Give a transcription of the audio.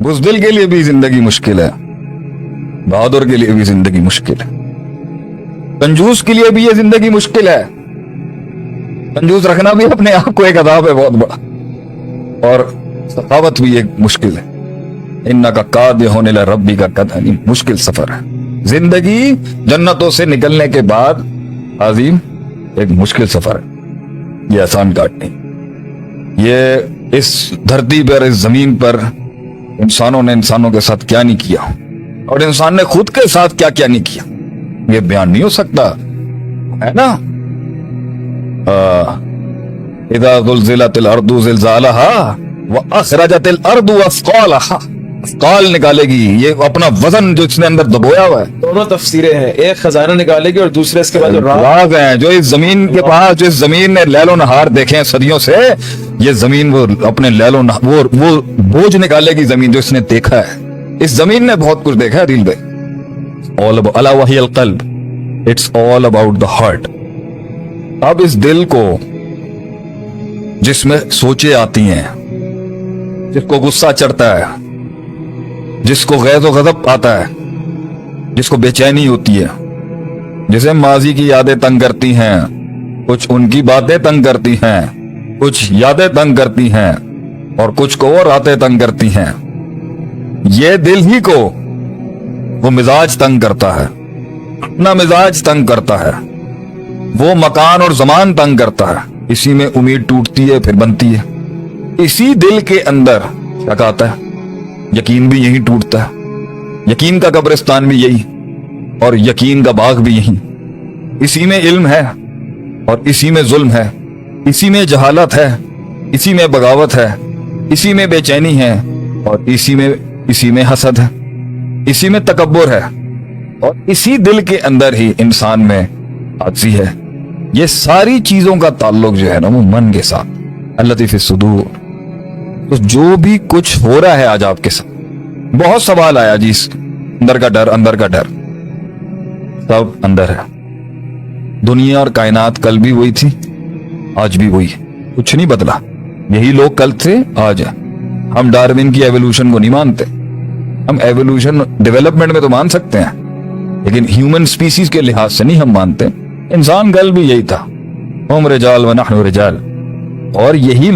बुज़दिल के लिए भी जिंदगी मुश्किल है, बहादुर के लिए भी जिंदगी मुश्किल है, कंजूस के लिए भी ये जिंदगी मुश्किल है। कंजूस रखना भी अपने आप को एक अदाब है बहुत बड़ा, और सखावत भी एक मुश्किल है। इन्नका कादिहुन इला रब्बिका कदहन, मुश्किल सफर है। जिंदगी जन्नतों से निकलने के बाद आजीम एक मुश्किल सफर है, ये आसान काट नहीं। ये इस धरती पर, इस जमीन पर इंसानों ने इंसानों के साथ क्या नहीं किया, और इंसान ने खुद के साथ क्या क्या नहीं किया, ये बयान नहीं हो सकता, है ना। इज़ा ज़ुलज़िलतिल अर्दु ज़िलज़ालहा व अख़रजतिल अर्दु अस्क़ालहा, अस्क़ाल निकालेगी, ये अपना वजन जो इसने अंदर दबोया हुआ है। दोनों तफसीरें हैं, एक खजाना निकालेगी और दूसरे इसके बाद जो राज हैं जो इस जमीन के पास, जो इस जमीन ने लैलो नहार देखे हैं सदियों से, ये जमीन वो अपने लैलो वो बोझ निकालेगी जमीन जो इसने देखा है। इस जमीन ने बहुत कुछ देखा है दिल में। ऑल अला वहियल क़ल्ब, it's all about the heart. अब इस दिल को जिसमें सोचे आती हैं, जिसको गुस्सा चढ़ता है, जिसको गैज़ व गज़ब आता है, जिसको बेचैनी होती है, जिसे माजी की यादें तंग करती हैं, कुछ उनकी बातें तंग करती हैं, कुछ यादें तंग करती हैं, और कुछ को वो रातें तंग करती हैं। ये दिल ही को वो मिजाज तंग करता है, अपना मिजाज तंग करता है, वो मकान और जमान तंग करता है। इसी में उम्मीद टूटती है फिर बनती है। इसी दिल के अंदर शक आता है, यकीन भी यही टूटता है, यकीन का कब्रिस्तान भी यही, और यकीन का बाग भी यही। इसी में इल्म है और इसी में जुल्म है, इसी में जहालत है, इसी में बगावत है, इसी में बेचैनी है, और इसी में हसद है, इसी में तकब्बुर है, और इसी दिल के अंदर ही इंसान में आजिज़ी है। ये सारी चीजों का ताल्लुक जो है ना वो मन के साथ, अल्लती फी सुदूर। तो जो भी कुछ हो रहा है आज आपके साथ, बहुत सवाल आया जी, अंदर का डर, अंदर का डर, सब अंदर है। दुनिया और कायनात कल भी वही थी, आज भी वही है, कुछ नहीं बदला। यही लोग कल थे, आज है। हम डार्विन की एवोल्यूशन को नहीं मानते। हम एवोल्यूशन डेवलपमेंट में तो मान सकते हैं, लेकिन ह्यूमन स्पीसीज के लिहाज से नहीं हम मानते। इंसान कल भी यही था, हम रिजाल व नहनु रिजाल, और यही